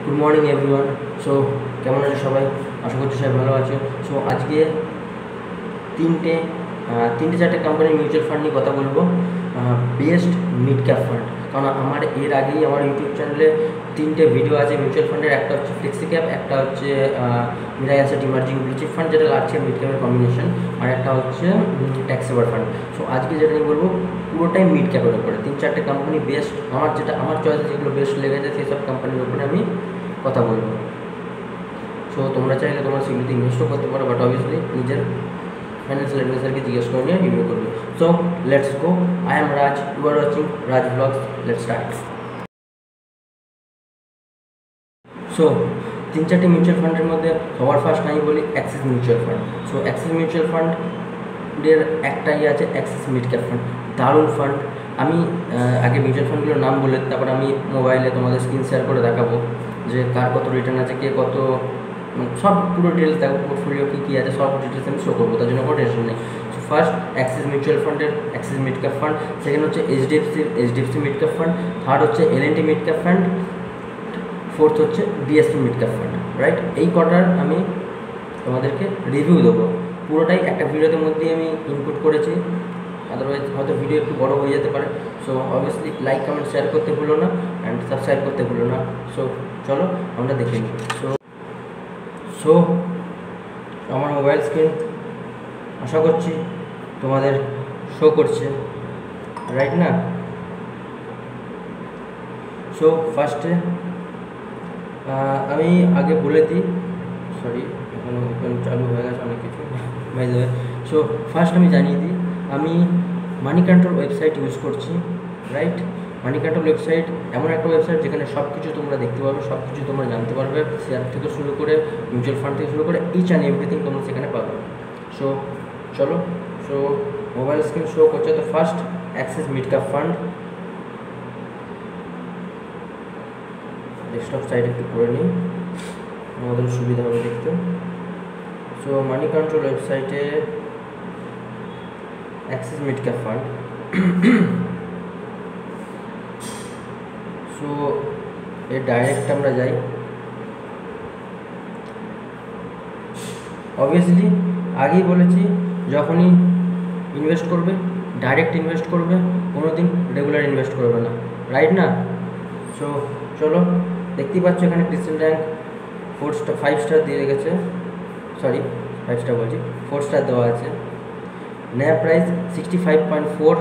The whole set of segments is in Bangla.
Good morning everyone. সো কেমন আছে সবাই? আশা করছি সবাই ভালো আছে। সো আজকে তিনটে চারটে কোম্পানির মিউচুয়াল ফান্ড নিয়ে কথা বলবো। বেস্ট মিড ক্যাপ ফান্ড, কারণ আমার এর আগেই আমার ইউটিউব চ্যানেলে তিনটে ভিডিও আছে মিউচুয়াল ফান্ডের। একটা হচ্ছে ফ্লেক্সি ক্যাপ, একটা হচ্ছে Mirae asset emerging blue chip fund, যেটা লার্জ ক্যাপ মিড ক্যাপের কম্বিনেশন, আর একটা হচ্ছে ট্যাক্স সেভার ফান্ড। সো আজকে যেটা নিয়ে বলবো পুরোটাই মিড ক্যাপের উপরে। তিন চারটে কোম্পানি বেস্ট, আমার চয়েসে যেগুলো বেস্ট লেগেছে সেই সব কোম্পানির উপরে আমি কথা বলবো। সো তোমরা চাইলে তোমরা সেগুলিতে ইনভেস্টও করতে পারো, বাট অবভিয়াসলি নিজের ফাইন্যান্সিয়াল অ্যাডভাইসারকে জিজ্ঞেস করে নিয়ে রিভিউ করবে। So let's go. I am Raj, you are watching Raj blogs. Let's start. So তিন চারটে মিউচুয়াল ফান্ডের মধ্যে সবার ফার্স্ট আমি বলি Axis mutual fund. So Axis mutual ফান্ডের একটাই আছে অ্যাক্সিস মিড ক্যাপ ফান্ড, দারুণ ফান্ড। আমি আগে মিউচুয়াল ফান্ডগুলোর নাম বলে তারপর আমি মোবাইলে তোমাদের স্ক্রিন শেয়ার করে দেখাবো যে কার কত রিটার্ন আছে, কে কত, সব পুরো ডিটেলস দেখো, পোর্টফোলিও কী আছে সব ডিটেলস আমি শো করবো, তার জন্য কোনো টেনশন নেই। সো ফার্স্ট অ্যাক্সিস মিউচুয়াল ফান্ডের Axis mid cap fund, second হচ্ছে HDFC mid cap fund, third হচ্ছে LNT mid cap fund, fourth হচ্ছে DSP mid cap fund. Right, এই কটার আমি তোমাদেরকে রিভিউ দেবো। পুরোটাই একটা ভিডিওতে মধ্যেই আমি ইনপুট করেছি, আদারওয়াইজ হয়তো ভিডিও একটু বড় হয়ে যেতে পারে। So obviously like comment share করতে ভুলো না, অ্যান্ড সাবস্ক্রাইব করতে ভুলো না। সো চলো আমরা দেখে নিই। সো আমার মোবাইল স্ক্রিন আশা করছি তোমাদের শো করছে, রাইট না? সো ফার্স্টে আমি আগে বলে দিই, সরি এখন ওপেন চালু হয়ে গেছে অনেক কিছু by the way. So first আমি জানিয়ে দিই, আমি মানি কন্ট্রোল ওয়েবসাইট ইউজ করছি। রাইট, মানি কন্ট্রোল ওয়েবসাইট এমন একটা ওয়েবসাইট যেখানে সব কিছু তোমরা দেখতে পাবে, সব কিছু তোমরা জানতে পারবে, শেয়ার থেকে শুরু করে মিউচুয়াল ফান্ড থেকে শুরু করে ইচ অ্যান্ড এভরিথিং তোমরা সেখানে পাবে। সো চলো, সো মোবাইল স্ক্রিন শো করছে। তো first Axis mid cap fund, desktop site একটু করে নিই, আমাদের সুবিধা হবে দেখতে। সো মানি কন্ট্রোল ওয়েবসাইটে Axis mid cap fund. So এর ডাইরেক্ট আমরা যাই। অবভিয়াসলি আগেই বলেছি, যখনই ইনভেস্ট করবে ডাইরেক্ট ইনভেস্ট করবে, কোনো দিন রেগুলার ইনভেস্ট করবে না, রাইট না? সো চলো, দেখতেই পাচ্ছ এখানে ক্রিস্টাল র্যাঙ্ক 5 স্টার দিয়ে রেখেছে, সরি 5 স্টার বলছি, 4 স্টার দেওয়া আছে। NAV price 65.4,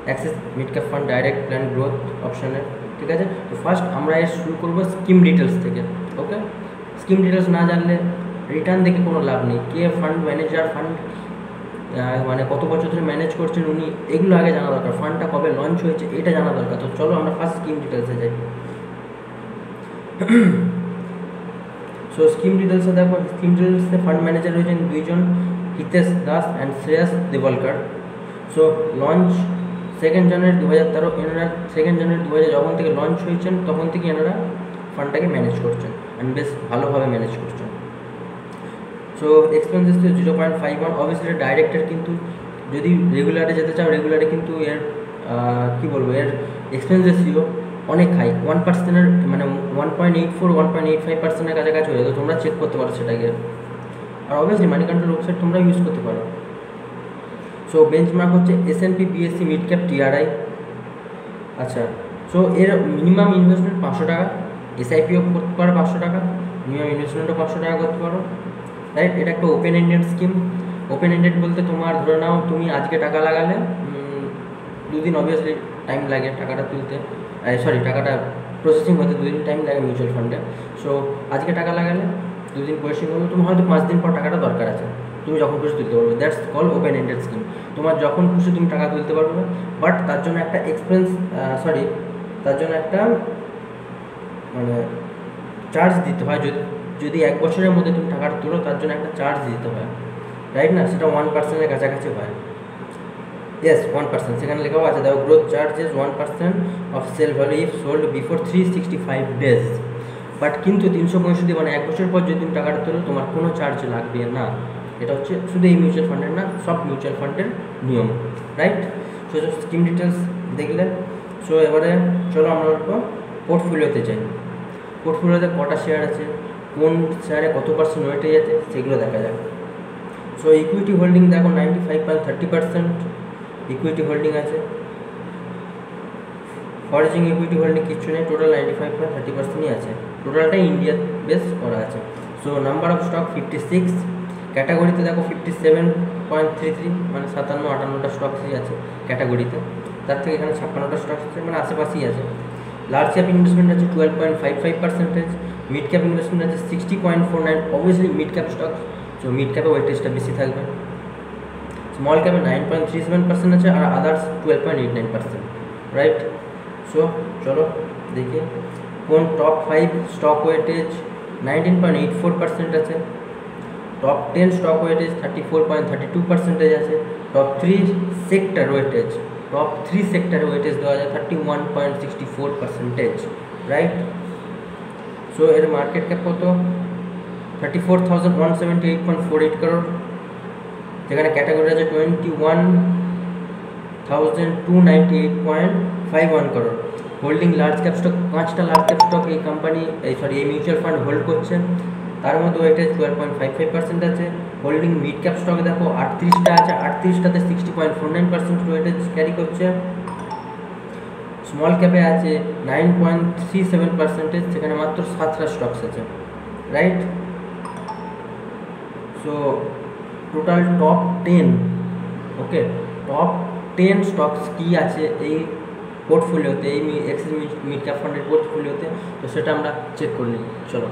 Axis mid cap fund direct plan growth অপশানের। ঠিক আছে, তো ফার্স্ট আমরা এর শুরু করবো স্কিম ডিটেলস থেকে। ওকে, স্কিম ডিটেলস না জানলে রিটার্ন দেখে কোনো লাভ নেই। কে ফান্ড ম্যানেজার, ফান্ড মানে কত বছর ধরে ম্যানেজ করছেন উনি, এগুলো আগে জানা দরকার। ফান্ডটা কবে লঞ্চ হয়েছে এটা জানা দরকার। তো চলো আমরা ফার্স্ট স্কিম ডিটেলসে যাই। সো স্কিম ডিটেলসে দেখো, স্কিম ডিটেলসে ফান্ড ম্যানেজার রয়েছেন দুইজন, Hitesh Das and Shreyas Dewalkar. So launch 2 January 2013। এনারা 2 জানুয়ারি 2000 যখন থেকে লঞ্চ হয়েছেন তখন থেকে এনারা ফান্ডটাকে ম্যানেজ করছেন, অ্যান্ড বেশ ভালোভাবে ম্যানেজ করছেন। সো এক্সপেন্সেস তো 0.51। অবভিয়াসলি ডাইরেক্টের, কিন্তু যদি রেগুলারে যেতে চাও রেগুলারে কিন্তু এর কী বলবো, এর এক্সপেন্সেসও অনেক হাই, 1%-এর মানে 1.84-1.85%-এর কাছাকাছি হয়ে যায়। তো তোমরা চেক করতে পারো সেটাকে, আর অবভিয়াসলি মানি কন্ট্রোল ওয়েবসাইট তোমরা ইউজ করতে পারো। সো বেঞ্চমার্ক হচ্ছে S&P BSE mid cap TRI। আচ্ছা, সো এর মিনিমাম ইনভেস্টমেন্ট 500 টাকা, SIPও করতে পারো 500 টাকা, মিনিমাম ইনভেস্টমেন্টও 500 টাকা করতে পারো। রাইট, এটা একটা open ended scheme. Open ended বলতে তোমার ধরে নাও তুমি আজকে টাকা লাগালে 2 দিন অবভিয়াসলি টাইম লাগে টাকাটা তুলতে, সরি টাকাটা প্রসেসিং হতে 2 দিন টাইম লাগে মিউচুয়াল ফান্ডে। সো আজকে টাকা লাগালে 2 দিন প্রসেসিং হলে তোমার হয়তো 5 দিন পর টাকাটা দরকার আছে, তুমি যখন খুশি তুলতে পারবে। That's call open ended scheme. তোমার যখন খুশি তুমি টাকা তুলতে পারবে, বাট তার জন্য একটা তার জন্য একটা মানে চার্জ দিতে হয়। যদি 1 বছরের মধ্যে তুমি টাকাটা তুলো তার জন্য একটা চার্জ দিতে হয়, রাইট না? সেটা 1%-এর কাছাকাছি হয়। ইয়েস, 1%। সেখানে লেখাও আছে, দেখো, growth charge is 1% of sale value if sold before 365 days. But কিন্তু 365 মানে 1 বছর পর যদি তুমি টাকাটা তোলো তোমার কোনো চার্জ লাগবে না। এটা হচ্ছে শুধু এই মিউচুয়াল ফান্ডের না, সব মিউচুয়াল ফান্ডের নিয়ম, রাইট? সো স্কিম ডিটেলস দেখলে। সো এবারে চলো আমরা পোর্টফোলিওতে যাই। পোর্টফোলিওতে কটা শেয়ার আছে, কোন শেয়ারে কত পার্সেন্ট ওয়েটেজ আছে, সেগুলো দেখা যায়। সো ইকুইটি হোল্ডিং দেখো 95.30% ইকুইটি হোল্ডিং আছে। ফরেজিং ইকুইটি হোল্ডিং কিচ্ছু নেই, টোটাল 95.30%ই আছে, টোটালটাই ইন্ডিয়া বেস করা আছে। সো নাম্বার অফ স্টক 56, ক্যাটাগরিতে দেখো 57.33, মানে 57-58টা স্টকসই আছে ক্যাটাগরিতে, তার থেকে এখানে 56টা স্টক আছে, মানে আশেপাশেই আছে। লার্জ ক্যাপ ইনভেস্টমেন্ট আছে 12.55%, মিড ক্যাপ ইনভেস্টমেন্ট আছে 60.49, obviously mid cap stock, so mid ক্যাপে ওয়েটেজটা বেশি থাকবে। স্মল ক্যাপে 9.37% আছে, আর আদার্স 12.89%, রাইট। সো চলো দেখি কোন টপ 5 স্টক ওয়েটেজ 19.84% আছে, টপ 10 স্টক ওয়েটেজ 34.32% আছে, top 3 sector weightage, top 3 sector weightage দেওয়া যায় 31.64%, রাইট। সো এর মার্কেট ক্যাপ কত, 34,178.48 crore, যেখানে ক্যাটাগরি আছে 21,298.51 crore। Holding large cap stock, 5টা লার্জ ক্যাপ স্টক এই কোম্পানি এই মিউচুয়াল ফান্ড হোল্ড করছে, তার মধ্যে ওয়েটেজ 12.55% আছে। হোল্ডিং মিড ক্যাপ স্টকে দেখো 38টা আছে, 38টাতে 60.49% ওয়েটেজ ক্যারি করছে। স্মল ক্যাপে আছে 9.37%, সেখানে মাত্র 7টা স্টকস আছে, রাইট। সো টোটাল টপ 10, ওকে, টপ 10 স্টকস কী আছে এই পোর্টফোলিওতে, এই এক্সিস মিড ক্যাপ ফান্ডের পোর্টফোলিওতে, তো সেটা আমরা চেক করে নিই, চলো।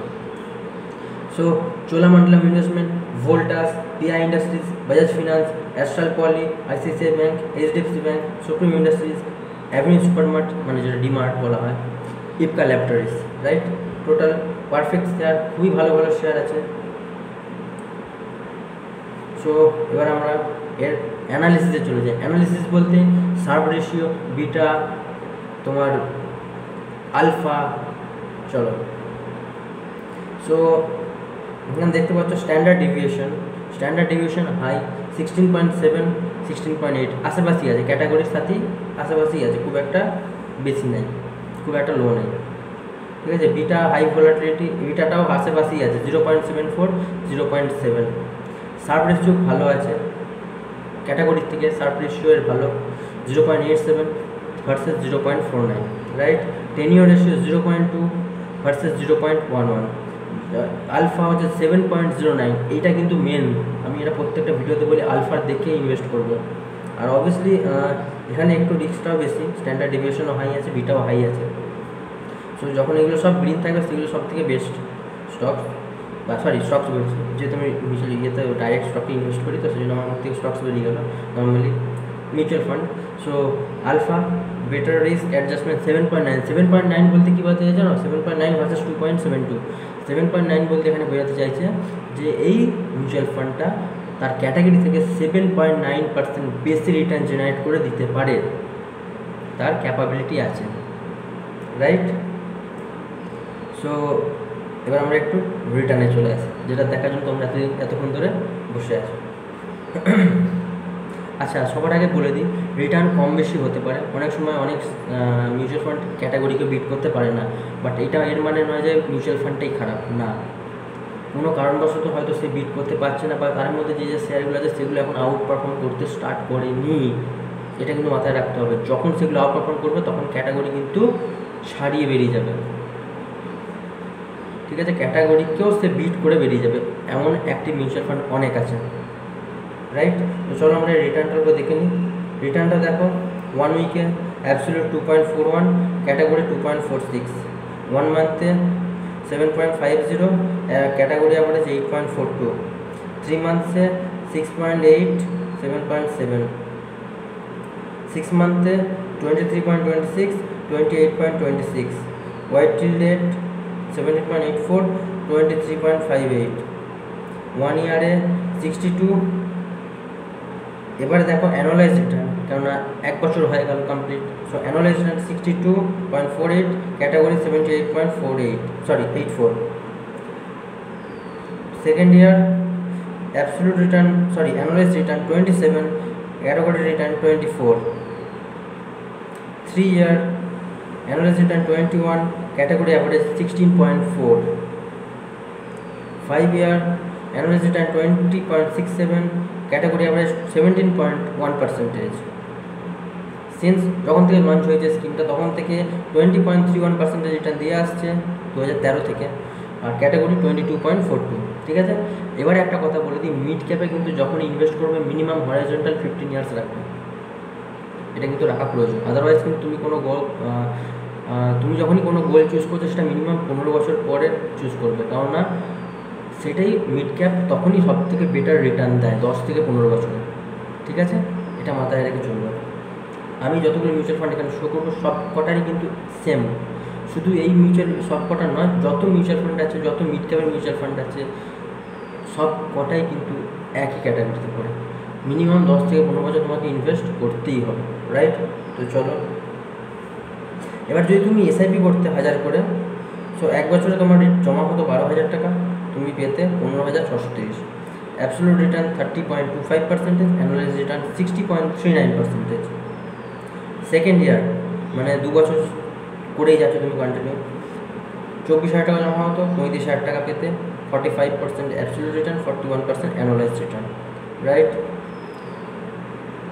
So Cholamandalam investment, Voltas, PI industries, Bajaj finance, Astral Poly, ICICI bank, HDFC bank, supreme industries, avenue supermart মানে যেটা ডিমার্ট বলা হয়, Ipca laboratories, right. Total perfect share, খুবই ভালো ভালো শেয়ার আছে। সো এবার আমরা এর অ্যানালিসিসে চলে যাই। অ্যানালিসিস বলতে সার্ভ রেশিও, বিটা, তোমার আলফা, চলো। সো এখানে দেখতে পাচ্ছ স্ট্যান্ডার্ড ডেভিয়েশন হাই 16.7, 16.8, আশেপাশেই আছে, ক্যাটাগরির সাথেই আশেপাশেই আছে, খুব একটা বেশি নেই, খুব একটা লো নেই, ঠিক আছে। বিটা হাই ভোলাটিলিটি, বিটাটাও আশেপাশেই আছে 0.74, 0.7। সার্ভ রেশিও ভালো আছে, ক্যাটাগরির থেকে সার্ভ রেশিও এর ভালো, 0.87 versus 0.49, right. Tenure ratio 0.2 versus 0.11। Alpha হচ্ছে 7.09, এইটা কিন্তু মেন, আমি এটা প্রত্যেকটা ভিডিওতে বলি আলফার দেখে ইনভেস্ট করবো। আর অবভিয়াসলি এখানে একটু রিস্কটাও বেশি, স্ট্যান্ডার্ড ডেভিয়েশনও হাই আছে, বিটাও হাই আছে। সো যখন এগুলো সব গ্রিন থাকবে সেগুলো সব থেকে বেস্ট স্টক, বা সরি স্টকস বলছি, যেহেতু আমি মিউচুয়াল ইয়েতে ডাইরেক্ট স্টকে ইনভেস্ট করি, তো সেই জন্য আমার থেকে স্টকস বেরিয়ে গেলো, normally mutual fund. So alpha better risk adjustment 7.9, 7.9 বলতে কী বলতে চাইছে জানো, 7.9 ভার্সেস 2.72। 7.9 বলতে এখানে বোঝাতে চাইছে যে এই মিউচুয়াল ফান্ডটা তার ক্যাটাগরি থেকে 7.9% বেশি রিটার্ন জেনারেট করে দিতে পারে, তার ক্যাপাবিলিটি আছে, রাইট। সো এবার আমরা একটু রিটার্নে চলে আসি, যেটা দেখার জন্য তোমরা এতক্ষণ ধরে বসে আছো। আচ্ছা, সবার আগে বলে দিই, রিটার্ন কম বেশি হতে পারে, অনেক সময় অনেক মিউচুয়াল ফান্ড ক্যাটাগরিকে বিট করতে পারে না, বাট এটা এর মানে নয় যে মিউচুয়াল ফান্ডটাই খারাপ, না। কোনো কারণবশত হয়তো সে বিট করতে পারছে না, বা তার মধ্যে যে শেয়ারগুলো আছে সেগুলো এখন আউট পারফর্ম করতে স্টার্ট করেনি, এটা কিন্তু মাথায় রাখতে হবে। যখন সেগুলো আউট পারফর্ম করবে তখন ক্যাটাগরি কিন্তু ছাড়িয়ে বেরিয়ে যাবে, ঠিক আছে। ক্যাটাগরিকেও সে বিট করে বেরিয়ে যাবে, এমন অ্যাক্টিভ মিউচুয়াল ফান্ড অনেক আছে, রাইট। তো চলো আমরা রিটার্নটার উপর দেখে নিই। রিটার্নটা দেখো 1 উইকে absolute 2.41, category 2.46, 1 মান্থে 7.50, category average 8.42, 3 মান্থসে 6.8, 7.7, 6 মান্থে 23.26, 28.26, white till rate 70.84, 23.58, 1 ইয়ারে 62। এবারে দেখো অ্যানুয়ালাইজ রিটার্ন, কেননা 1 বছর হয়ে গেল complete. So annualise return 62.48, category 84। Second year absolute return, annualise return 27, category return 24। 3 ইয়ার annualise return 21, category average 16.4, 5 year annual return 20.67, category average 17.1%. Since যখন থেকে লঞ্চ হয়েছে স্কিমটা তখন থেকে 20.31% রিটার্ন দিয়ে আসছে 2013 থেকে, আর ক্যাটাগরি 22.42। ঠিক আছে, এবারে একটা কথা বলে দিই, মিড ক্যাপে কিন্তু যখন ইনভেস্ট করবে মিনিমাম হরাইজন্টাল 15 ইয়ার্স রাখবে, এটা কিন্তু রাখা প্রয়োজন। আদারওয়াইজ কিন্তু তুমি যখনই কোনো গোল চুজ করছো সেটা মিনিমাম 15 বছর পরে চুজ করবে, কেননা সেটাই মিড ক্যাপ তখনই সব থেকে বেটার রিটার্ন দেয় 10 থেকে 15 বছরে। ঠিক আছে, এটা মাথায় রেখে চলবে। আমি যতগুলো মিউচুয়াল ফান্ড এখানে শো করবো সব কটারই কিন্তু সেম, শুধু এই সব কটার নয়, যত মিউচুয়াল ফান্ড আছে, যত মিড ক্যাপের মিউচুয়াল ফান্ড আছে সব কটাই কিন্তু একই ক্যাটাগরিতে পড়ে। মিনিমাম 10 থেকে 15 বছর তোমাকে ইনভেস্ট করতেই হবে, রাইট? তো চলো, এবার যদি তুমি এসআইপি করতে 1000 করে, সো এক বছরে তোমার জমা হতো 12,000 টাকা, তুমি পেতে 15,630, absolute return 30.25%, annualise return 60.39%। Second year মানে 2 বছর করেই যাচ্ছ তুমি কন্টিনিউ, 24,000 টাকা জমা হতো, 35,000 টাকা পেতে 45% absolute return, 41% annualise return, right?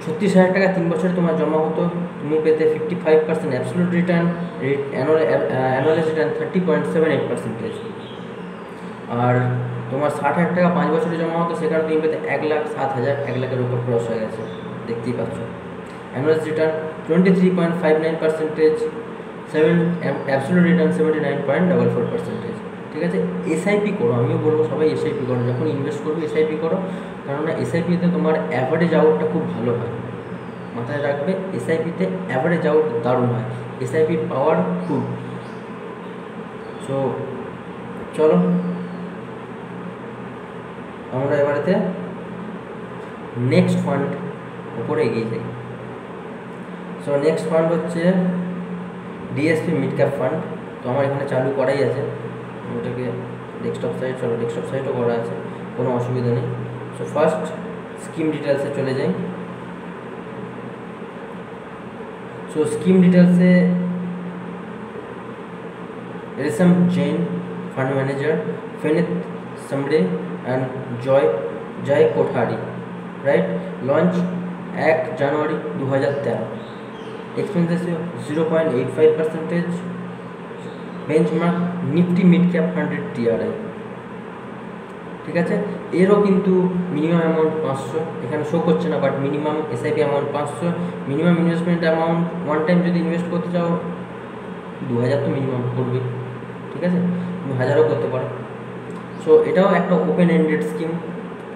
36,000 টাকা 3 বছরে তোমার জমা হতো, তুমি পেতে 55% অ্যাবসোলিউট রিটার্ন, অ্যানুয়ালাইজ রিটার্ন 30.78%। আর তোমার 60,000 টাকা 5 বছরে জমা হতো, সেখানে তুমি পেতে 1,07,000, 1 লাখের উপর ক্রস হয়ে গেছে, দেখতেই পাচ্ছ। Annualise return 23.59%, absolute return 79.44%। ঠিক আছে, এসআইপি করো, আমিও বলবো সবাই এসআইপি করো, যখন ইনভেস্ট করবে এসআইপি করো, কেননা এসআইপিতে তোমার অ্যাভারেজ আউটটা খুব ভালো হয়, মাথায় রাখবে। এসআইপিতে অ্যাভারেজ আউট দারুণ হয়, এসআইপির পাওয়ার খুব। সো চলো আমরা এবারেতে নেক্সট ফান্ড উপরে এগিয়ে যাই। সো নেক্সট ফান্ড হচ্ছে ডিএসপি মিড ক্যাপ ফান্ড। তো আমার এখানে চালু করাই আছে, ওটাকে ডেস্কটপ সাইটও করা আছে, কোনো অসুবিধা নেই। সো ফার্স্ট স্কিম ডিটেলসে চলে যাই। সো স্কিম ডিটেলসে Resham Jain fund manager, Vinit Sambre and Jay Kothari, right? Launch 1 January 2013, expense ratio 0.85%, benchmark Nifty mid cap 100 TRI। ঠিক আছে, এরও কিন্তু মিনিমাম অ্যামাউন্ট 500, এখানে শো করছে না, but minimum SIP amount 500, minimum investment amount one time যদি ইনভেস্ট করতে চাও 2000 তো মিনিমাম করবে। ঠিক আছে, তুমি 1000ও করতে পারো। সো এটাও একটা ওপেন এন্ডেড স্কিম,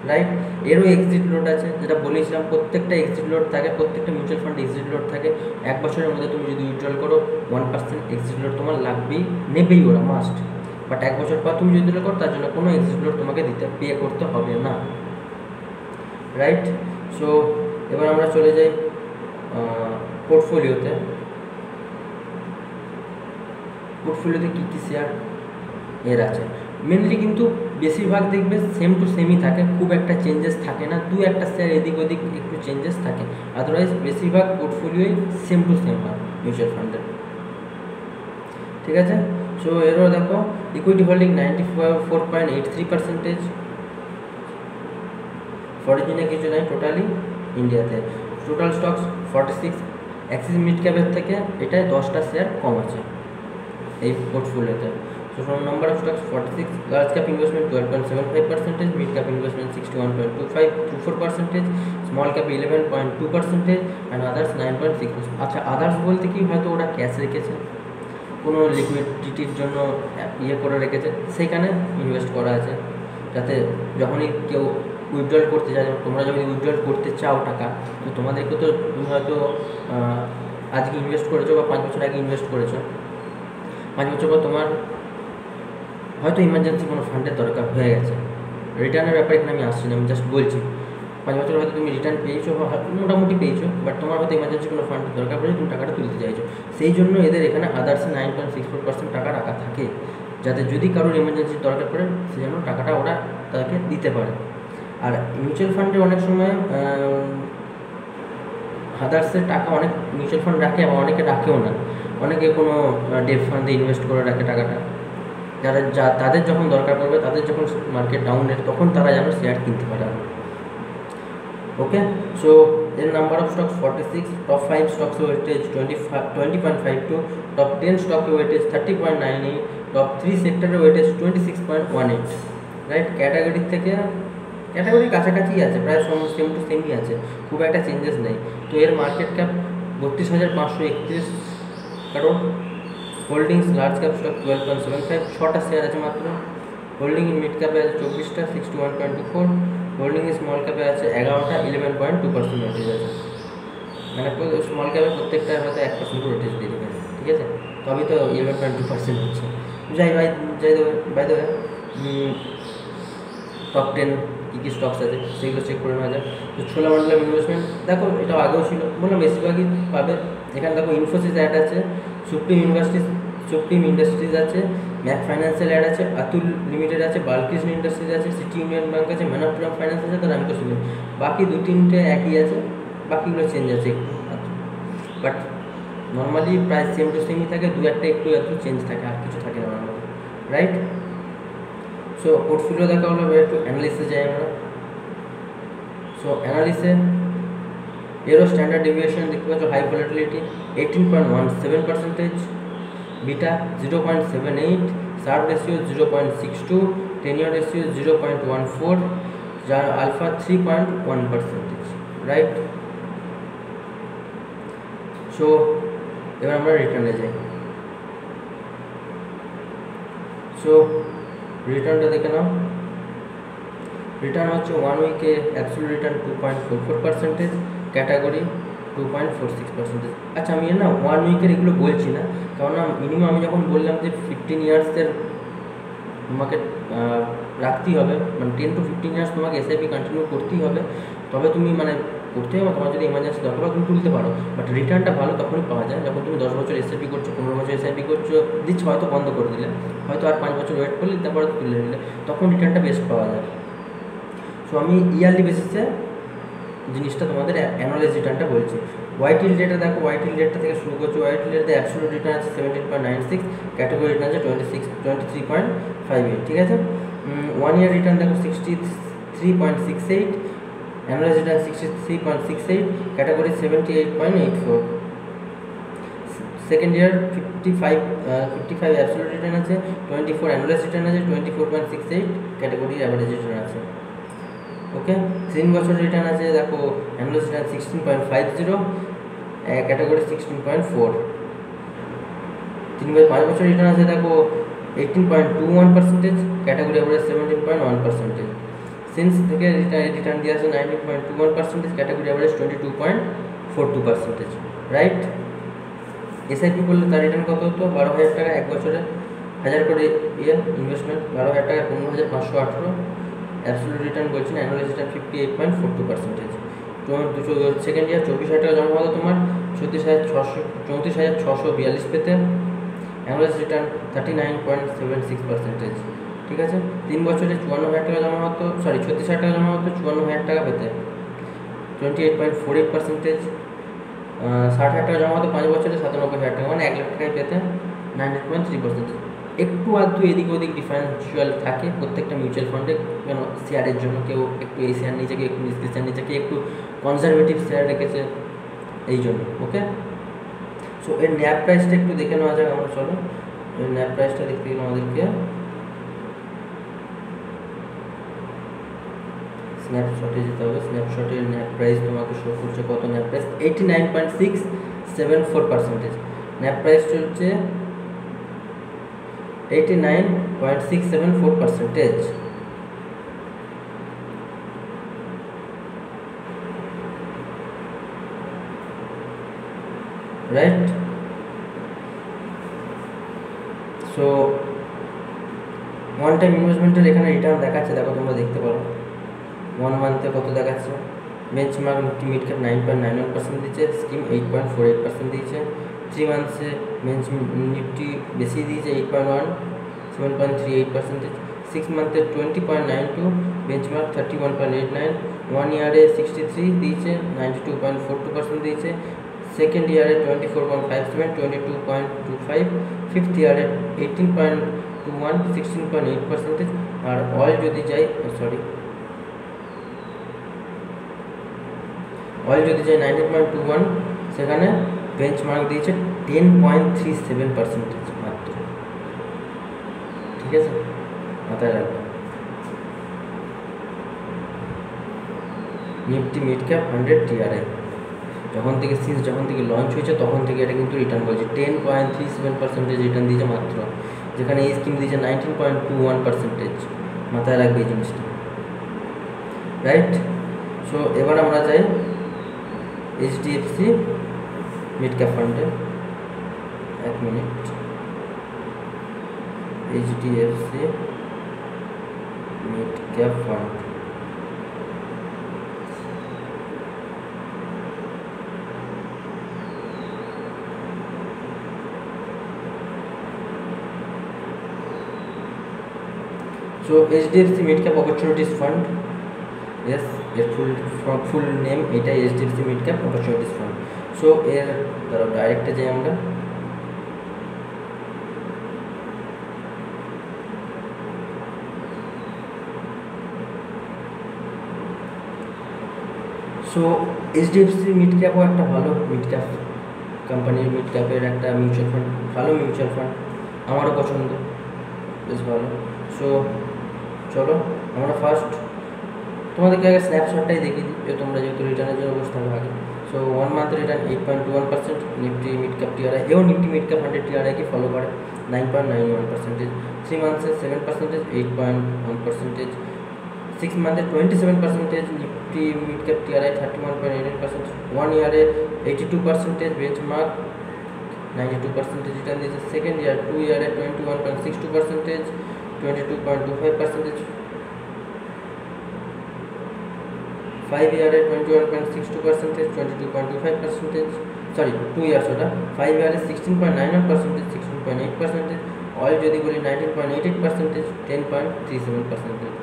রাইট? এরও এক্সিট লোড আছে, যেটা বলেছিলাম প্রত্যেকটা এক্সিট লোড থাকে, প্রত্যেকটা মিউচুয়াল ফান্ড এক্সিট লোড থাকে। 1 বছরের মধ্যে তুমি যদি উইথড্রল করো 1% এক্সিট লোড তোমার লাগবেই, নেবেই ওরা মাস্ট। বাট 1 বছর পর তুমি যদি করো তার জন্য কোনো এক্সিট লোড তোমাকে পে করতে হবে না, রাইট? সো এবার আমরা চলে যাই পোর্টফোলিওতে। পোর্টফোলিওতে কী কী শেয়ার এর আছে, মেনলি কিন্তু বেশিরভাগ দেখবে সেম টু সেমই থাকে, খুব একটা চেঞ্জেস থাকে না, 2-1টা শেয়ার এদিক ওদিক একটু চেঞ্জেস থাকে, আদারওয়াইজ বেশিরভাগ পোর্টফোলিওই সেম টু সেম হয় মিউচুয়াল ফান্ডের। ঠিক আছে, সো এরও দেখো ইকুইটি হোল্ডিং 94.83%, ফরেনে কিছু নাই, টোটালি ইন্ডিয়াতে। টোটাল স্টকস 46, অ্যাক্সিস মিড ক্যাপের থেকে এটায় 10টা শেয়ার কম আছে এই পোর্টফোলিওতে। So from number of stocks 46, large cap investment 12.75%, mid cap investment 61.24%, small cap 11.2% and others 9.6%। আচ্ছা, আদার্স বলতে কি, হয়তো ওরা ক্যাশ রেখেছে, কোনো লিকুইডিটির জন্য করে রেখেছে, সেইখানে ইনভেস্ট করা আছে, যাতে যখনই কেউ উইথড্রল করতে চায়, তোমরা যদি উইথড্রল করতে চাও টাকা, তো তোমাদেরকে তো তুমি হয়তো আজকে ইনভেস্ট করেছো বা 5 বছর আগে ইনভেস্ট করেছো, 5 বছর পর তোমার হয়তো ইমার্জেন্সি কোনো ফান্ডের দরকার হয়ে গেছে। রিটার্নের ব্যাপারে এখানে আমি আসছি না, আমি জাস্ট বলছি 5 বছর হয়তো তুমি রিটার্ন পেয়েছো, মোটামুটি পেয়েছো, বাট তোমার হয়তো ইমার্জেন্সি কোনো ফান্ডের দরকার পড়ে, তুমি টাকাটা তুলতে চাইছো, সেই জন্য এদের এখানে আদার্সে 9.64% টাকা রাখা থাকে, যাতে যদি কারোর ইমার্জেন্সির দরকার পড়ে সেই জন্য টাকাটা ওরা তাকে দিতে পারে। আর মিউচুয়াল ফান্ডে অনেক সময় আদার্সের টাকা অনেক মিউচুয়াল ফান্ড রাখে এবং অনেকে রাখেও না, অনেকে কোনো ডেট ফান্ডে ইনভেস্ট করে রাখে টাকাটা, তাদের যখন দরকার পড়বে, তাদের যখন মার্কেট ডাউনের, তখন তারা যেন শেয়ার কিনতে পারে। ওকে, সো এর number of stocks 46, top 5 stocks weightage 20.52, top 10 stock weightage 30.98, top 3 সেক্টরের ওয়েটেজ 26.18। রাইট, ক্যাটাগরির কাছাকাছি আছে, প্রায় সেম টু সেমই আছে, খুব একটা চেঞ্জেস নেই। তো এর মার্কেট ক্যাপ 32,531 কারণ, হোল্ডিংস লার্জ ক্যাপ স্টক 12.75, 6টা শেয়ার আছে মাত্র। হোল্ডিং ইন মিড ক্যাপে আছে 24টা, 61.24। হোল্ডিং ইন স্মল ক্যাপে আছে 11টা, 11.2% ওয়েটেজ আছে। মানে স্মল ক্যাপে প্রত্যেকটা হয়তো 1% ওয়েটেজ দিয়ে দেবে, ঠিক আছে, তবেই তো 11.2% হচ্ছে। বাই দ্য ওয়ে, টপ 10 কী কী স্টকস আছে সেগুলো চেক করে নেওয়া যায়। তো চোলামণ্ডলম ইনভেস্টমেন্ট, দেখো এটা আগেও ছিল, বললাম বেশিরভাগই পাবে। এখানে দেখো ইনফোসিস অ্যাড আছে, সুপ্রিম ইন্ডাস্ট্রিজ আছে, ম্যাক ফাইন্যান্সিয়াল অ্যাড আছে, আতুল লিমিটেড আছে, বালকৃষ্ণ ইন্ডাস্ট্রিজ আছে, সিটি ইউনিয়ন ব্যাঙ্ক আছে, ম্যানাপ্টুরাম ফাইন্যান্স আছে, তো রামকো সিমেন্ট। বাকি 2-3টে একই আছে, বাকিগুলো চেঞ্জ আছে একটু, বাট নর্মালি প্রায় সেম টু সেমই থাকে, 2-1টা একটু চেঞ্জ থাকে, আর কিছু থাকে না নর্মালি। রাইট, সো পোর্টফোলিও দেখা হলো, একটু অ্যানালিসিসে যাই আমরা। সো অ্যানালিসে এরও স্ট্যান্ডার্ড ডেভিয়েশন দেখতে পাচ্ছ, high volatility 18.17%, beta 0.78, sharpe ratio 0.62, tenure ratio 0.14, যার আলফা 3.1%। রাইট, সো এবার আমরা রিটার্নে যাই। সো রিটার্নটা দেখে নাও। রিটার্ন হচ্ছে 1 উইকে অ্যাবসলিউট রিটার্ন 2.44%, ক্যাটাগরি 2.46%। আচ্ছা, আমি না 1 উইকের এগুলো বলছি না, কারণ মিনিমাম আমি যখন বললাম যে 15 ইয়ার্সের তোমাকে রাখতেই হবে, মানে 10 to 15 ইয়ার্স তোমাকে এসআইপি কন্টিনিউ করতেই হবে, তবে তুমি মানে করতে হবে, তোমার যদি এমার্জেন্সি দরকার হয় তুমি তুলতে পারো। বাট রিটার্নটা ভালো তখনই পাওয়া যায় যখন তুমি 10 বছর এসআইপি করছো, 15 বছর এসআইপি করছো, দিচ্ছ, হয়তো বন্ধ করে দিলে, হয়তো আর 5 বছর ওয়েট করলে, তারপরে তুলে নিলে, তখন রিটার্নটা বেস্ট পাওয়া যায়। সো আমি ইয়ারলি বেসিসে জিনিসটা তোমাদের অ্যানুয়াল রিটার্নটা বলছি। ওয়াইটিল ডেটা দেখো, ওয়াইটিল ডেটটা থেকে শুরু করছি। ওয়াইটিল ডেটে অ্যাবসলিউট রিটার্ন আছে 17.96, ক্যাটাগরি রিটার্ন আছে 23.58, ঠিক আছে। 1 ইয়ার রিটার্ন দেখো 63.68, annual return 63.68, category 78.84। Second year 55 absolute return আছে, 24 অ্যানুয়াল রিটার্ন আছে, 24.68 ক্যাটাগরি অ্যাভারেজ রিটার্ন আছে। ওকে, 3 বছর রিটার্ন আছে দেখো, অ্যানুয়াল রিটার্ন 16.50, ক্যাটাগরি 16.4। 5 বছর রিটার্ন আছে দেখো 18.21%, ক্যাটাগরি অ্যাভারেজ 17.1%। সিন্স থেকে রিটার্ন দিয়ে আছে 19.21%, ক্যাটাগরি অ্যাভারেজ 22.42%। রাইট, এসআইপি করলে তার রিটার্ন কত হতো? 12,000 টাকা 1 বছরে, 1000 করে ইনভেস্টমেন্ট, 12,000 টাকা 15,518। অ্যাবসলিউট রিটার্ন বলছি না, অ্যানুয়াল রিটার্ন 58.42%। তোমার সেকেন্ড ইয়ার 24,000 টাকা জমা হতো তোমার, 34,642 পেতে, অ্যানুয়াল রিটার্ন 39.76%। ঠিক আছে, 3 বছরে 54,000 টাকা জমা হতো, 36,000 টাকা জমা হতো, 54,000 টাকা পেতে, 28.48%। 60,000 টাকা জমা হতো 5 বছরে, 97,000 টাকা, মানে 1 লাখ টাকায় পেতে 98.3%। একটু আধটু এদিক ওদিক ডিফারেন্সিয়াল থাকে প্রত্যেকটা মিউচুয়াল ফান্ডে, কেন শেয়ারের জন্য কেউ একটু এই শেয়ার নিচে, কেউ একটু নিচে শেয়ার নিচে, কেউ একটু কনজারভেটিভ শেয়ার রেখেছে, এই জন্য। ওকে, সো এর ন্যাপ প্রাইসটা একটু দেখে নেওয়া যাক আমরা, চলো। এর ন্যাপ প্রাইসটা দেখতে গেলে আমাদেরকে স্ন্যাপশটে যেতে হবে। স্ন্যাপশটের ন্যাপ প্রাইস তোমাকে শো করছে কত? Nap price 89.674%। ন্যাপ প্রাইস চলছে 89.674%। রাইট, সো ওয়ান টাইম ইনভেস্টমেন্টের এখানে রিটার্ন দেখাচ্ছে, দেখো তোমরা দেখতে পারো 1 মান্থে কত দেখাচ্ছে। বেঞ্চমার্ক নিফটি মিড ক্যাপ 9.91% দিয়েছে, স্কিম 8.48% দিয়েছে। 3 মান্থসে নিফটি বেশি দিয়েছে 8.1, 7.38%। 6 মান্থে 20.92, বেঞ্চমার্ক 31.89, 1 ইয়ারে 63 দিয়েছে, 92.42% দিয়েছে, সেকেন্ড ইয়ারে 24.57, 22.25, ফিফথ ইয়ারে 18.21, 16.8%, আর অয়েল যদি যাই অয়েল যদি যাই 19.21, সেখানে বেঞ্চমার্ক দিয়েছে 10.37% মাত্র। ঠিক আছে, মাথায় রাখবেন। নিফটি মিড ক্যাপ 100 টিআরআই যখন থেকে লঞ্চ হয়েছে তখন থেকে এটা কিন্তু রিটার্ন করেছে 10.37% রিটার্ন দিয়েছে মাত্র, যেখানে এই স্কিম দিয়েছে 19.21%। মাথায় রাখবে এই জিনিসটা, রাইট? সো এবার আমরা যাই এইচডিএফসি মিড ক্যাপ ফান্ডে। 1 minute. HDFC mid cap fund, So HDFC Mid Cap Opportunities Fund, yes, এর ফুল নেম এটাই, HDFC Mid Cap Opportunities Fund। So এর ধরো ডাইরেক্টে যাই আমরা। সো HDFC মিড ক্যাপও একটা ভালো মিড ক্যাপ কোম্পানির, মিড ক্যাপের একটা মিউচুয়াল ফান্ড, ভালো মিউচুয়াল ফান্ড, আমারও পছন্দ, বেশ ভালো। সো চলো আমরা ফার্স্ট তোমাদেরকে আগে স্ন্যাপশটটাই দেখিয়ে দিই, যে তোমরা যেহেতু রিটার্নের জন্য বসে থাকো আগে। So 1 month return 8.21%, Nifty mid cap TRI এও নিফটি মিড ক্যাপ 100 টিআরআইকে ফলো করে 9.91%, 3 মান্থসে 7%, 8.1%, 6 মান্থে 27%, নিফটি মিড ক্যাপ টিআরআই 31.88%, 1 ইয়ারে 82%, বেঞ্চমার্ক 92% রিটার্ন দিয়েছে, সেকেন্ড ইয়ার 2 ইয়ারে 21.62%, 22.25%, 5 ইয়ারে 21.62%, 22.25%, সরি 2 ইয়ার্স ওটা, 5 ইয়ারে 16.91%, 16.8%, অয়েল যদি বলি 19.88%, 10.37%।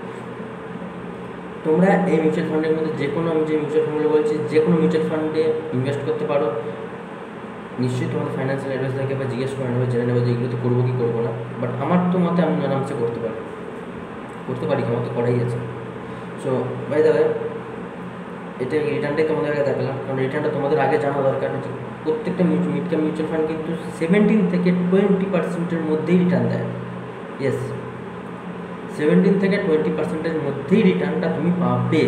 তোমরা এই মিউচুয়াল ফান্ডের মধ্যে যে কোনো, আমি যে মিউচুয়াল ফান্ডগুলো বলছি, যে কোনো মিউচুয়াল ফান্ডে ইনভেস্ট করতে পারো। নিশ্চয়ই তোমাদের ফাইন্যান্সিয়াল অ্যাডভাইজারকে বা জিজ্ঞেস করে নেবে, জেনে নেবে যে এগুলো তো করবো কি করবো না, বাট আমার তো মতে আমি আরামসে করতে পারি, আমার তো করাই আছে। সো বাই দ্য ওয়ে, এটা রিটার্নটাই তোমাদের আগে দেখালাম, কারণ রিটার্নটা তোমাদের আগে জানা দরকার। প্রত্যেকটা মিড ক্যাপ মিউচুয়াল ফান্ড কিন্তু 17 থেকে 20%-এর মধ্যেই রিটার্ন দেয়। ইয়েস, 17 থেকে 20%-এর মধ্যেই রিটার্নটা তুমি পাবে।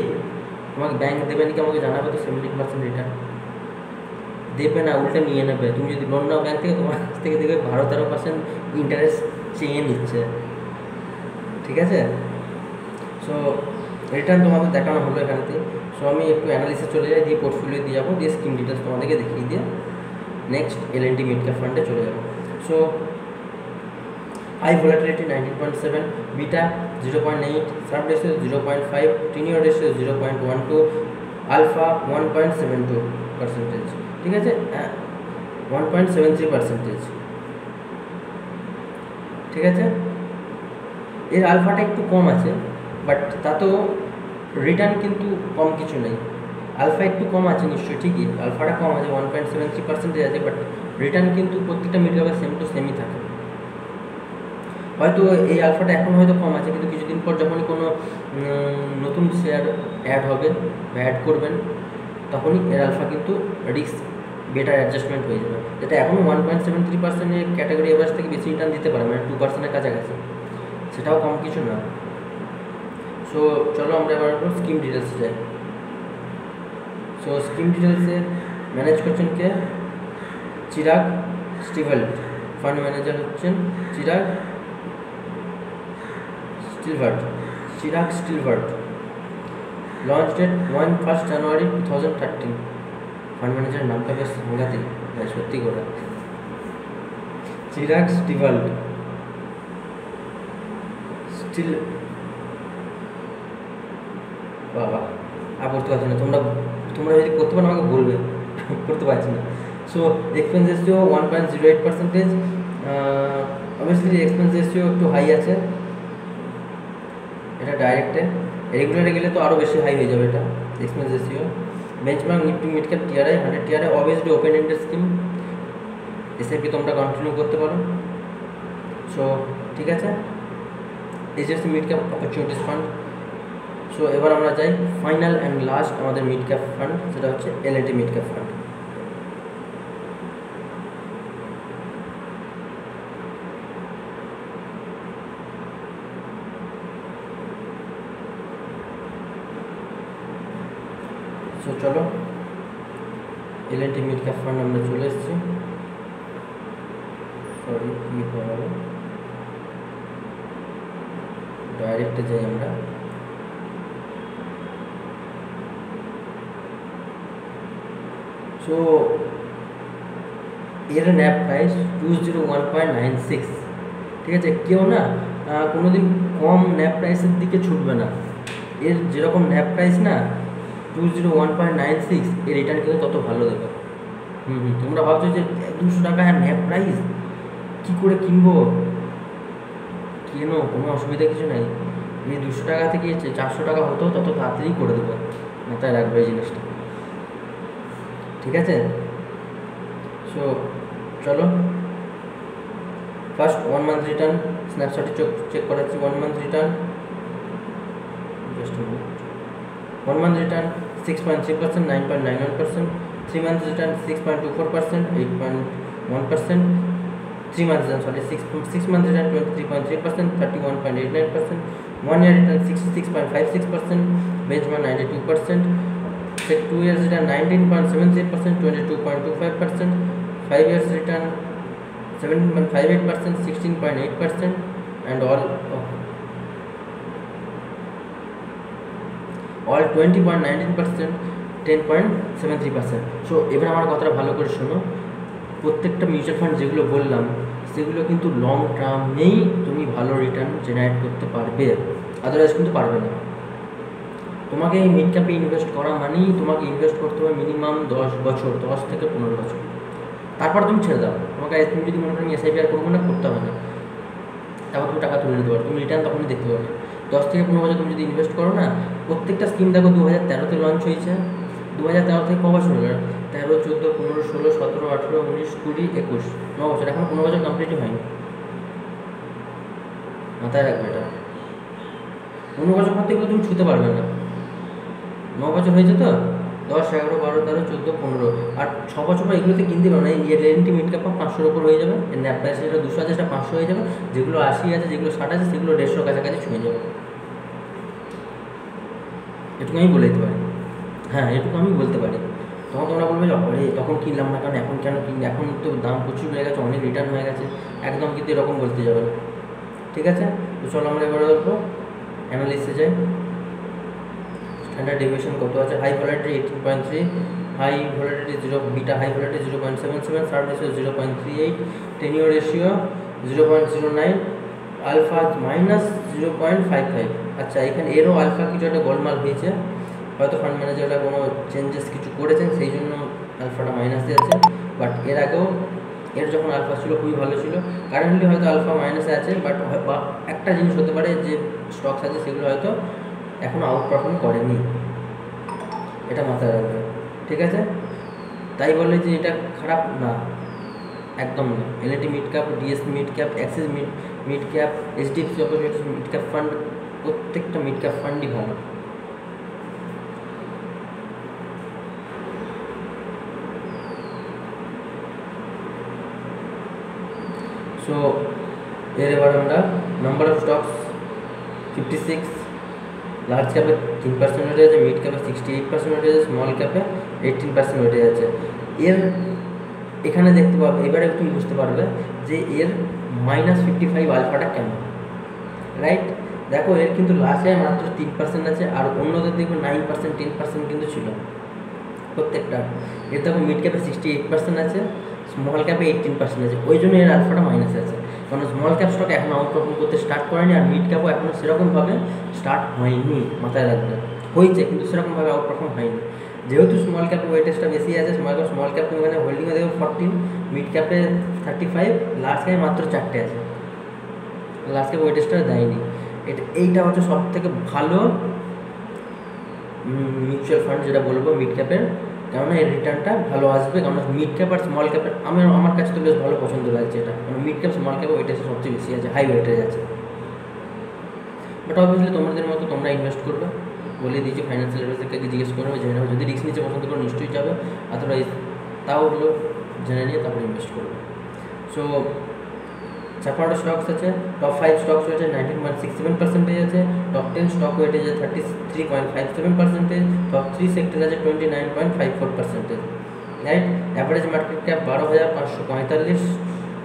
তোমাকে ব্যাংক দেবে নাকি আমাকে জানাবে তো 17% রিটার্ন দেবে না, উল্টে নিয়ে নেবে। তুমি যদি লোন নাও ব্যাংক থেকে, তোমার কাছ থেকে দেখবে 12-13% ইন্টারেস্ট চেয়ে নিচ্ছে। ঠিক আছে, সো রিটার্ন তোমাদের দেখানো হলো এখানেতে। সো আমি একটু অ্যানালিসিস চলে যাই, দিয়ে পোর্টফোলিও দিয়ে যাবো, দিয়ে স্কিম ডিটেলস তোমাদেরকে দেখিয়ে দিয়ে নেক্সট এলএনটি মিড ক্যাপ ফান্ডে চলে যাবো। So high volatility 19.7, beta 0.8, Sharpe ratio 0.5, Treynor ratio 0.12, alpha 1.72%। ঠিক আছে, 1.73%। ঠিক আছে, এর আলফাটা একটু কম আছে, বাট তাতেও রিটার্ন কিন্তু কম কিছু নেই। আলফা একটু কম আছে নিশ্চয়ই, ঠিকই আলফাটা কম আছে, 1.73% আছে, বাট রিটার্ন কিন্তু প্রত্যেকটা মিড ক্যাপে সেম টু সেমই থাকে। হয়তো এই আলফাটা এখন হয়তো কম আছে, কিন্তু কিছুদিন পর যখনই কোনো নতুন শেয়ার অ্যাড হবে বা অ্যাড করবেন, তখনই এর আলফা কিন্তু রিস্ক বেটার অ্যাডজাস্টমেন্ট হয়ে যাবে, যেটা এখনও 1.73%-এর ক্যাটাগরি এভারেজ থেকে বেশি রিটার্ন দিতে পারে, মানে 2%-এর কাছাকাছি, সেটাও কম কিছু না। সো চলো আমরা এবার স্কিম ডিটেলসে যাই। সো স্কিম ডিটেলসে ম্যানেজ করছেন কে? চিরাগ স্টিভেল্ট, ফান্ড ম্যানেজার হচ্ছেন Chirag স্টিলভার্ট। Launch date 1 January 2013। Fund ম্যানেজারের নামটা বেশ সাংঘাতিক, সত্যি করে, চিরাগ স্টিভেল্ট স্টিল, বাবা আর করতে পারছি না। তোমরা যদি করতে পারো আমাকে বলবে, করতে পারছি না। So expense ratio 1.08%, obviously expense ratio একটু হাই আছে, এটা ডাইরেক্টে। রেগুলারে গেলে তো আরও বেশি হাই হয়ে যাবে এটা, expense ratio, benchmark Nifty mid cap TRI 100 TRI obviously open ended scheme, SIP তোমরা কন্টিনিউ করতে পারো। সো ঠিক আছে, HDFC mid cap opportunities fund. So এবার আমরা যাই ফাইনাল অ্যান্ড লাস্ট আমাদের মিড ক্যাপ ফান্ড, সেটা হচ্ছে LNT mid cap fund. So চলো এলএনটি মিড ক্যাপ ফান্ড আমরা চলে এসেছি। সরি কি হয়ে গেল, ডাইরেক্টে যাই আমরা। সো এর ন্যাপ প্রাইস 201.96, ঠিক আছে। কেউ না কোনোদিন কম ন্যাপ প্রাইসের দিকে ছুটবে না। এর যেরকম ন্যাপ প্রাইস না 201.96, এর রিটার্ন কিন্তু তত ভালো দেবে। তোমরা ভাবছো যে 200 টাকা ন্যাপ প্রাইস কী করে কিনবো, কেনো, কোনো অসুবিধা কিছু নেই। এই 200 টাকা থেকে 400 টাকা হতেও তত তাড়াতাড়ি করে দেবে, মাথায় রাখবে এই জিনিসটা, ঠিক আছে। সো চলো ফার্স্ট 1 মান্থ রিটার্ন স্ন্যাপশটে চেক করাচ্ছি। 1 month return, just 1 month return 6.3%, 9.91%, 3 months return 6.24%, 8.1%, 3 months return 6 months return 23.3%, 31.89%, 1 year return 66.56%, benchmark 92%, 2 years return 19.73%, 22.25%, 5 years return 7.58%, 16.8%, and all 20.19%, 10.73%। So এবার আমার কথাটা ভালো করে শোনো, প্রত্যেকটা মিউচুয়াল ফান্ড যেগুলো বললাম সেগুলো কিন্তু লং টার্মেই তুমি ভালো রিটার্ন জেনারেট করতে পারবে, আদারওয়াইজ কিন্তু পারবে না। তোমাকে এই মিড ক্যাপে ইনভেস্ট করা মানেই তোমাকে ইনভেস্ট করতে হবে মিনিমাম 10 বছর, 10 থেকে 15 বছর, তারপর তুমি ছেড়ে দাও। তোমাকে তুমি যদি মনে করো আমি এসআইপি আর করবো না, করতে হবে না, তারপর তুমি টাকা তুলে নিতে পারো, তুমি রিটার্ন তখনই দেখতে পাবে। 10 থেকে 15 বছর তুমি যদি ইনভেস্ট করো না, প্রত্যেকটা স্কিম দেখো 2013-তে লঞ্চ হয়েছে, 2013 থেকে ক বছর হলো, 13, 14, 15, 16, 17, 18, 19, 20, 21, 9 বছর, এখন 15 বছর কমপ্লিটই হয়নি, মাথায় রাখবে এটা। 15 বছর পর থেকে তুমি ছুতে পারবে না। 9 বছর হয়েছে তো, 10, 11, 12, 13, 14, 15, আর 6 বছর পর এগুলোতে কিনতে পারো না। এই এলএনটি মিড ক্যাপ 500-র উপর হয়ে যাবে, এর ন্যাপ প্রাইস যেটা 200 আছে সেটা 500 হয়ে যাবে, যেগুলো 80 আছে, যেগুলো 60 আছে, সেগুলো 150 কাছাকাছি ছুঁয়ে যাবে। এটুকু আমি বলে দিতে পারি, হ্যাঁ এটুকু আমি বলতে পারি। তখন তোমরা বলবে যে অরে তখন কিনলাম না কারণ এখন কেন কিনলে, এখন তো দাম প্রচুর বেড়ে গেছে, অনেক রিটার্ন হয়ে গেছে, একদম কিন্তু এরকম বলতে যাবে না, ঠিক আছে। তো চলো আমরা এবারে দেখবো অ্যানালিসিসে যাই। স্ট্যান্ডার্ড ডেভিয়েশন কত আছে, high validity 18.3, high validity 0, beta high validity 0.77, sharpe ratio 0.38, tenure ratio 0.09, alpha -0.55। আচ্ছা, এখানে এরও আলফা কিছু একটা গোলমাল হয়েছে, হয়তো ফান্ড ম্যানেজাররা কোনো চেঞ্জেস কিছু করেছেন, সেই জন্য আলফাটা মাইনাসে আছে। বাট এর আগেও এর যখন আলফা ছিল খুবই ভালো ছিল, কারেন্টলি হয়তো আলফা মাইনাসে আছে, বাট একটা জিনিস হতে পারে যে স্টকস আছে সেগুলো হয়তো এখনও আউট পারফর্ম করেনি, এটা মাথায় রাখবে, ঠিক আছে। তাই বলে যে এটা খারাপ না, একদম না। LNT mid cap, DSC mid cap, Axis mid cap, HDFC opportunities mid cap fund, প্রত্যেকটা মিড ক্যাপ ফান্ডই ভালো। সো এর এবার আমরা নাম্বার অফ স্টকস 56, লার্জ ক্যাপে 3% ওয়েটেজ আছে, মিড ক্যাপে 68% ওয়েটেজ আছে, স্মল ক্যাপে 18% ওয়েটেজ আছে। এর এখানে দেখতে পাবে, এবারে তুমি বুঝতে পারবে যে এর -55 আলফাটা কেন, রাইট। দেখো এর কিন্তু লাস্ট টাইম মাত্র 3% আছে, আর অন্যদের দেখবে 9%, 10% কিন্তু ছিল প্রত্যেকটা। এর দেখো মিড ক্যাপে 68% আছে, স্মল ক্যাপে 18% আছে, ওই জন্য এর আলফাটা মাইনাসে আছে, কারণ স্মল ক্যাপ স্টক এখন আউট পারফর্ম করতে স্টার্ট করেনি, আর মিড ক্যাপও এখনও সেরকমভাবে স্টার্ট হয়নি, মাথায় রাখবে। হয়েছে কিন্তু সেরকমভাবে আউট পারফর্ম হয়নি, যেহেতু স্মল ক্যাপে ওয়েটেজটা বেশি আছে। স্মল ক্যাপ তুমি এখানে হোল্ডিংয়ে দেখো 14, মিড ক্যাপে 35, লার্জ ক্যাপে মাত্র 4টে আছে, লার্জ ক্যাপ ওয়েটেজটা দেয়নি। এইটা হচ্ছে সব থেকে ভালো মিউচুয়াল ফান্ড যেটা বলবো মিড ক্যাপের, কেননা এর রিটার্নটা ভালো আসবে, কেননা মিড ক্যাপ আর স্মল ক্যাপের আমার কাছে তো বেশ ভালো পছন্দ লাগছে এটা, কারণ মিড ক্যাপ স্মল ক্যাপ ওইটা সবচেয়ে বেশি আছে, হাই ওয়েটেজ আছে। বাট অবভিয়াসলি তোমাদের মতো তোমরা ইনভেস্ট করবে, বলে দিয়েছি ফাইন্যান্সিয়াল অ্যাডভাইজারকে জিজ্ঞেস করবে, জেনে নেবে, যদি রিস্ক নিতে পছন্দ করে নিশ্চয়ই যাবে, আদারওয়াইজ তাও ওগুলো জেনে নিয়ে তারপরে ইনভেস্ট করবে। সো 56টা স্টকস আছে, টপ 5 স্টকস রয়েছে 19.67% আছে, টপ 10 স্টক ওয়েটেজ আছে 33.57%, টপ 3 সেক্টর আছে 29.54%, right. Average market cap 12,545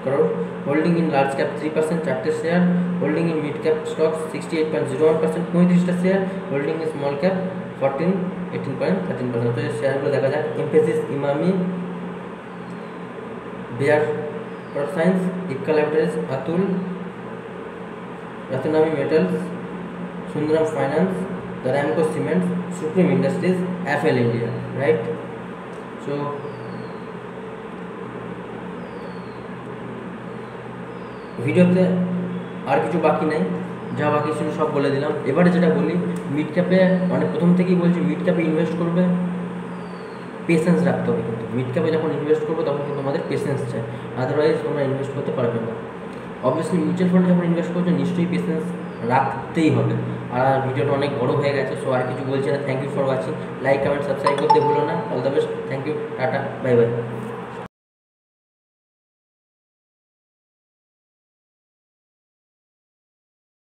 crore, holding in large cap 3%, 4টে share, holding in mid cap stock 68.01%, 35টা share, holding in small cap 18.13%। তো এই শেয়ারগুলো দেখা যাক, Mphasis, Emami, Bayer science, Ipca laboratories, Atul, Ratnamani metals, Sundaram finance, the Ramco cements, supreme industries, Affle India, right. So ভিডিওতে আর কিছু বাকি নাই, যা বাকি ছিল সব বলে দিলাম। এবারে যেটা বলি, মিড ক্যাপে মানে প্রথম থেকেই বলছি, মিড ক্যাপে ইনভেস্ট করবে, পেশেন্স রাখতে হবে, কিন্তু মিড ক্যাপে যখন ইনভেস্ট করবে তখন কিন্তু আমাদের পেশেন্স চাই, আদারওয়াইজ তোমরা ইনভেস্ট করতে পারবে না। অবভিয়াসলি মিউচুয়াল ফান্ডে যখন ইনভেস্ট করছো নিশ্চয়ই পেশেন্স রাখতেই হবে। আর ভিডিওটা অনেক বড় হয়ে গেছে, সো আর কিছু বলছি না। Thank you for watching, like comment subscribe করতে ভুলো না। All the best, thank you, tata, bye by.